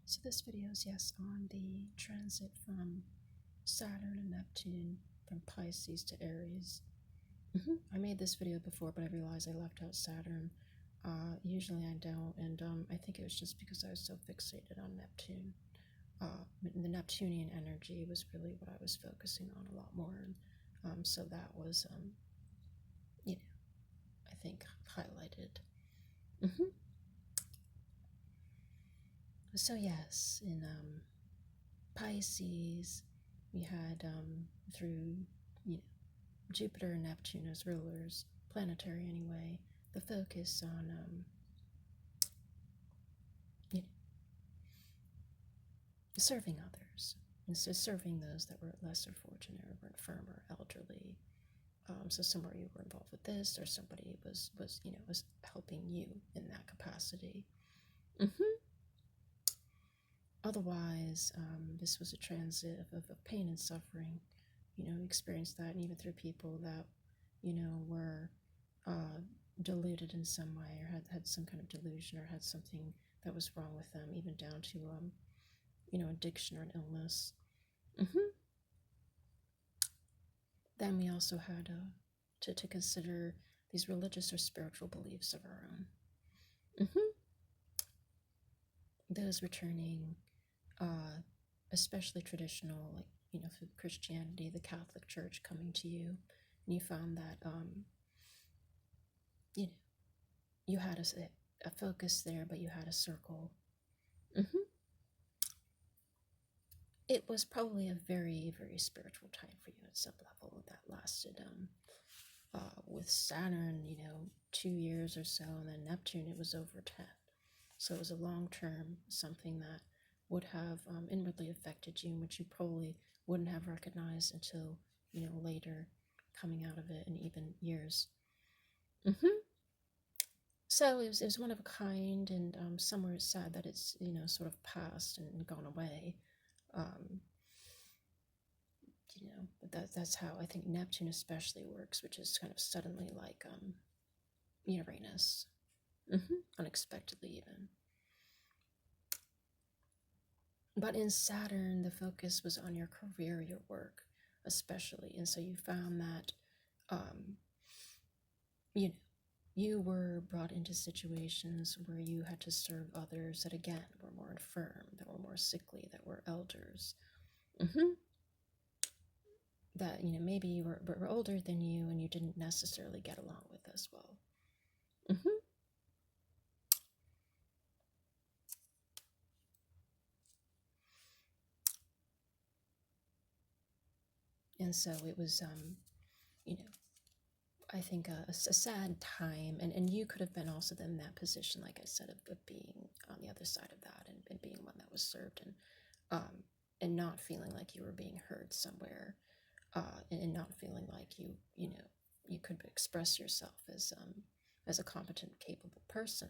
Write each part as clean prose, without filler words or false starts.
So this video is, yes, on the transit from Saturn and Neptune from Pisces to Aries. I made this video before, but I realized I left out Saturn. Usually I don't, and I think it was just because I was so fixated on Neptune. The Neptunian energy was really what I was focusing on a lot more, and so that was, I think highlighted. So yes, in Pisces, we had through Jupiter and Neptune as rulers, planetary anyway, the focus on serving others, and so serving those that were lesser fortunate or were infirm or elderly. So somewhere you were involved with this, or somebody was helping you in that capacity. Otherwise, this was a transit of pain and suffering. Experienced that, and even through people that, were deluded in some way, or had some kind of delusion, or had something that was wrong with them, even down to, addiction or an illness. Then we also had to consider these religious or spiritual beliefs of our own. Those returning, especially traditional, like, through Christianity, the Catholic Church coming to you, and you found that, you had a focus there, but you had a circle. It was probably a very, very spiritual time for you at some level that lasted, with Saturn, 2 years or so, and then Neptune, it was over 10. So it was a long-term, something that would have inwardly affected you, which you probably wouldn't have recognized until, later, coming out of it, and even years. So it was one of a kind, and somewhere it's sad that it's, sort of passed and gone away. But that's how I think Neptune especially works, which is kind of suddenly like Uranus, unexpectedly even. But in Saturn, the focus was on your career, your work, especially, and so you found that, you were brought into situations where you had to serve others that, again, were more infirm, that were more sickly, that were elders. That, maybe you were older than you, and you didn't necessarily get along with as well. And so it was, I think a sad time, and you could have been also in that position, like I said, of being on the other side of that, and being one that was served, and not feeling like you were being heard somewhere, and not feeling like you could express yourself as a competent, capable person.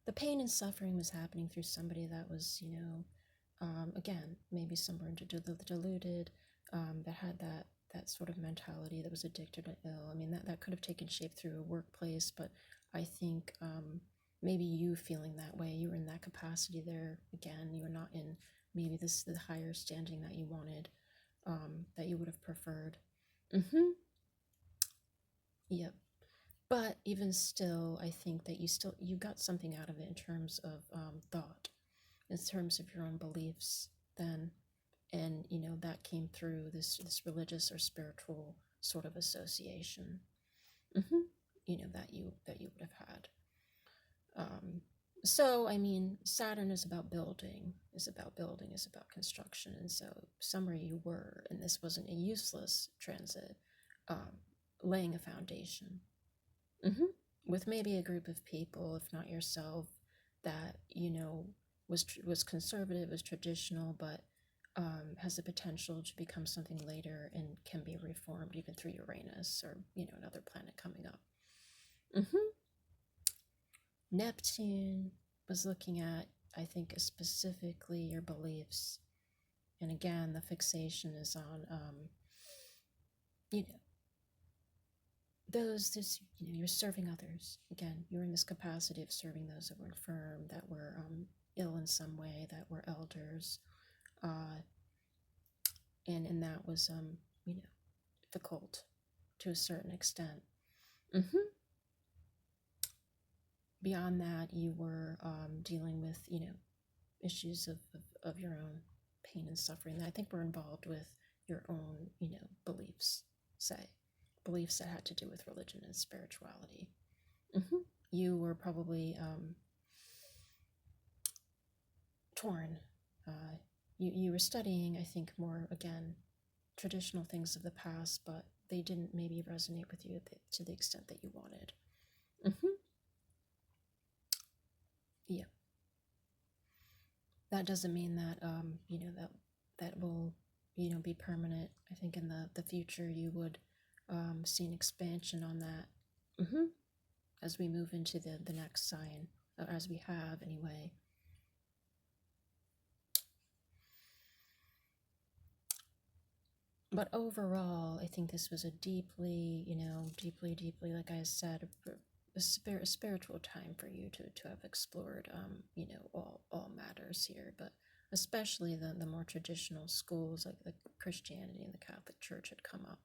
The pain and suffering was happening through somebody that was, again, maybe somewhere deluded, that had that sort of mentality, that was addicted or ill. I mean, that could have taken shape through a workplace, but I think maybe you feeling that way, you were in that capacity there. Again, you were not in maybe the higher standing that you wanted, that you would have preferred. Yep. But even still, I think that you got something out of it in terms of thought, in terms of your own beliefs then, and that came through this religious or spiritual sort of association, that you would have had. So I mean, Saturn is about building, is about construction, and so somewhere you were, and this wasn't a useless transit, laying a foundation. With maybe a group of people, if not yourself, that was conservative, was traditional, but has the potential to become something later, and can be reformed even through Uranus, or another planet coming up. Neptune was looking at, I think, specifically your beliefs, and again, the fixation is on those you're serving others. Again, you're in this capacity of serving those that were infirm, that were ill in some way, that were elders, uh, and that was you know difficult to a certain extent. hmm Beyond that, you were dealing with issues of your own pain and suffering that I think were involved with your own beliefs, say beliefs that had to do with religion and spirituality. You were probably torn. You were studying, I think, more again traditional things of the past, but they didn't maybe resonate with you to the extent that you wanted. Yeah, that doesn't mean that that will be permanent. I think in the future you would see an expansion on that as we move into the next sign, or as we have anyway. But overall, I think this was a deeply, deeply, like I said, a spiritual time for you to have explored, all matters here, but especially the more traditional schools like the Christianity and the Catholic Church had come up.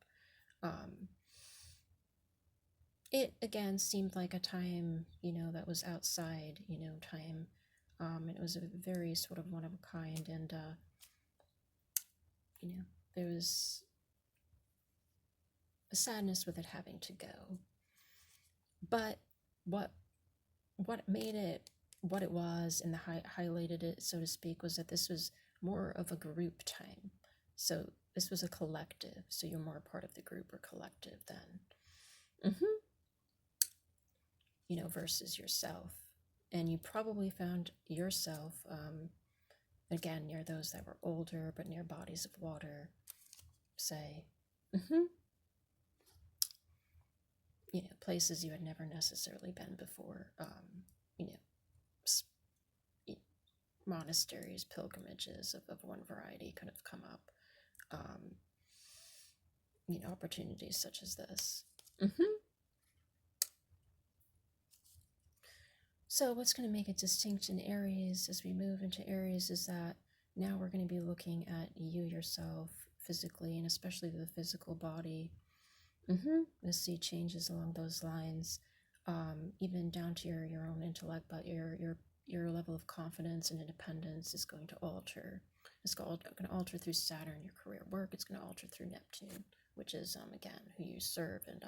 It again seemed like a time, that was outside, time. It was a very sort of one of a kind, and there was a sadness with it having to go. But what made it what it was and highlighted it, so to speak, was that this was more of a group time. So this was a collective. So you're more a part of the group or collective then. Versus yourself. And you probably found yourself, again, near those that were older, but near bodies of water, say. Places you had never necessarily been before. Monasteries, pilgrimages of one variety could have come up. Opportunities such as this. So what's going to make it distinct in Aries as we move into Aries is that now we're going to be looking at you yourself physically, and especially the physical body. We'll see changes along those lines, even down to your own intellect, but your level of confidence and independence is going to alter. It's going to alter through Saturn, your career work. It's going to alter through Neptune, which is again who you serve, and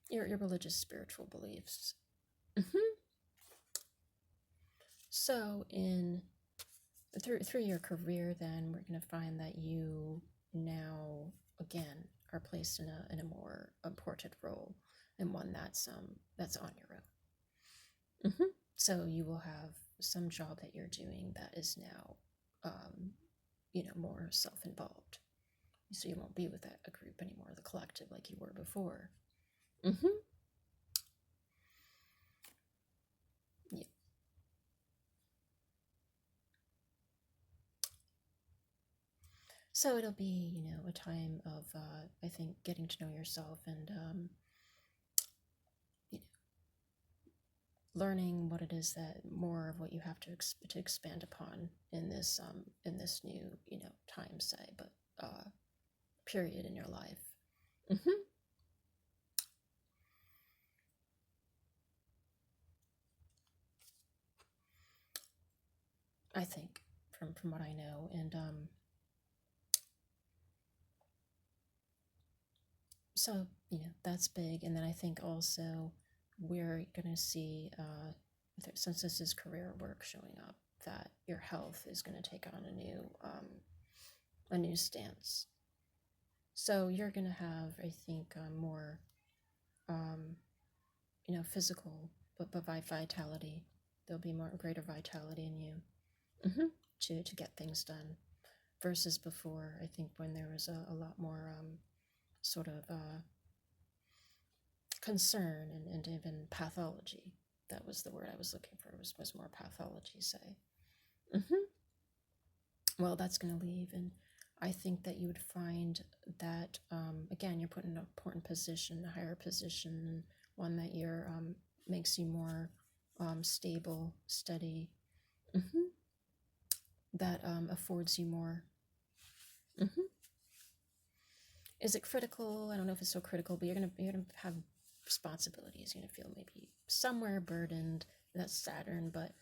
your religious spiritual beliefs. So through your career, then we're going to find that you now again are placed in a more important role, and one that's on your own. So you will have some job that you're doing that is now more self-involved. So you won't be with a group anymore, the collective, like you were before. Yeah. So it'll be, a time of, I think, getting to know yourself and, learning what it is that more of what you have to expand upon in this new, time, say, but period in your life. I think from what I know, and so that's big. And then I think also we're going to see, since this is career work showing up, that your health is going to take on a new stance. So you're going to have, I think, more physical but vitality. There'll be more greater vitality in you to get things done, versus before, I think, when there was a lot more sort of concern and even pathology. That was the word I was looking for, was more pathology, say. Well, that's going to leave, and I think that you would find that, again, you're put in an important position, a higher position, one that you're makes you more stable, steady, hmm that affords you more. hmm Is it critical? I don't know if it's so critical, but you're gonna have responsibilities. You're gonna feel maybe somewhere burdened. That's Saturn, but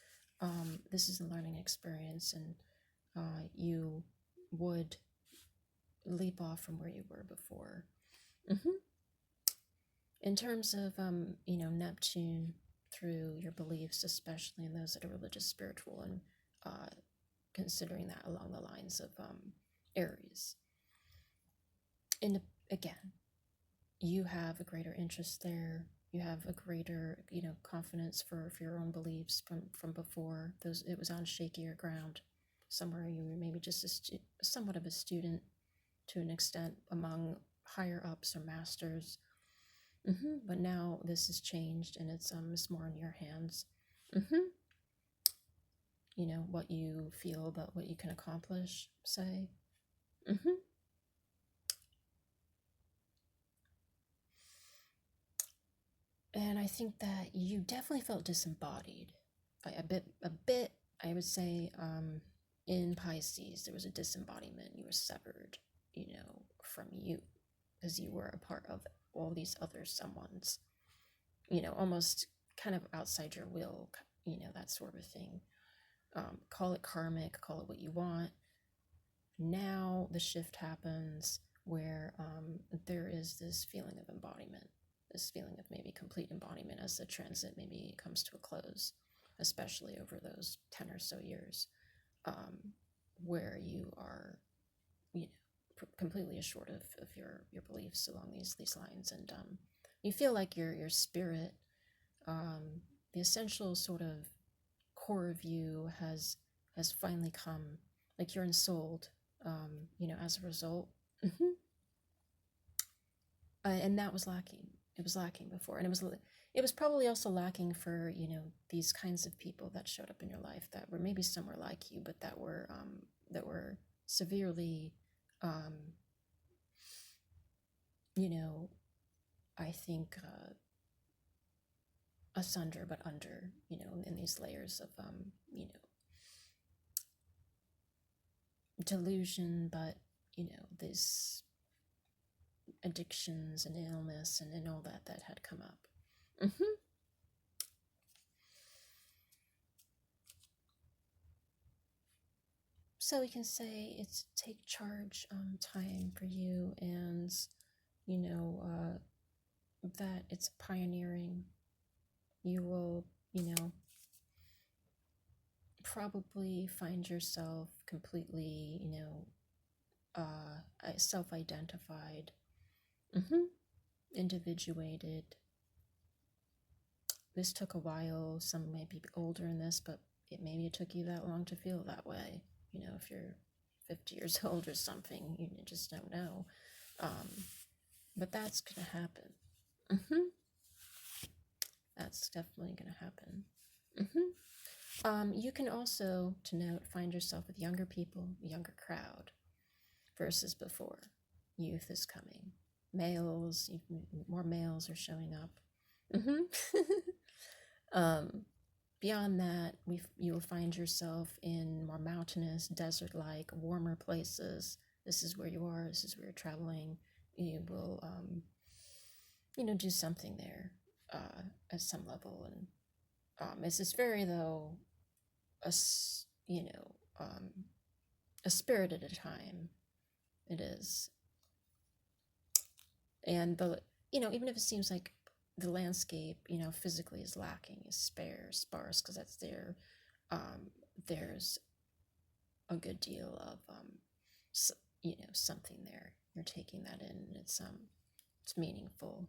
this is a learning experience, and you would leap off from where you were before. hmm In terms of Neptune, through your beliefs, especially in those that are religious, spiritual, and uh, considering that along the lines of Aries. And again, you have a greater interest there. You have a greater, confidence for your own beliefs from before. Those, it was on shakier ground. Somewhere you were maybe just somewhat of a student to an extent among higher ups or masters. But now this has changed, and it's more in your hands. hmm what you feel about what you can accomplish, say. hmm And I think that you definitely felt disembodied. A bit, I would say, in Pisces, there was a disembodiment. You were severed, from you, because you were a part of all these other someones, almost kind of outside your will, that sort of thing. Call it karmic, call it what you want. Now the shift happens where there is this feeling of embodiment, this feeling of maybe complete embodiment as the transit maybe comes to a close, especially over those 10 or so years, where you are, completely assured of your beliefs along these lines, and you feel like your spirit, the essential sort of core of you has finally come, like you're ensouled, as a result. hmm and that was lacking. It was lacking before, and it was probably also lacking for these kinds of people that showed up in your life that were maybe somewhere like you, but that were severely, um, you know, I think asunder, but under, in these layers of delusion, but this addictions and illness and all that had come up. hmm So we can say it's take charge time for you, and you know that it's pioneering. You will, probably find yourself completely, self-identified, hmm individuated. This took a while. Some may be older in this, but maybe it took you that long to feel that way. If you're 50 years old or something, you just don't know. But that's going to happen. hmm That's definitely going to happen. You can also, to note, find yourself with younger people, a younger crowd, versus before. Youth is coming. Males, more males are showing up. Beyond that, you'll find yourself in more mountainous, desert-like, warmer places. This is where you are. This is where you're traveling. You will, do something there at some level, and it's just very, though, a a spirit at a time. It is, and even if it seems like the landscape, physically is lacking, is sparse, because that's there. There's a good deal of something there. You're taking that in, and it's meaningful.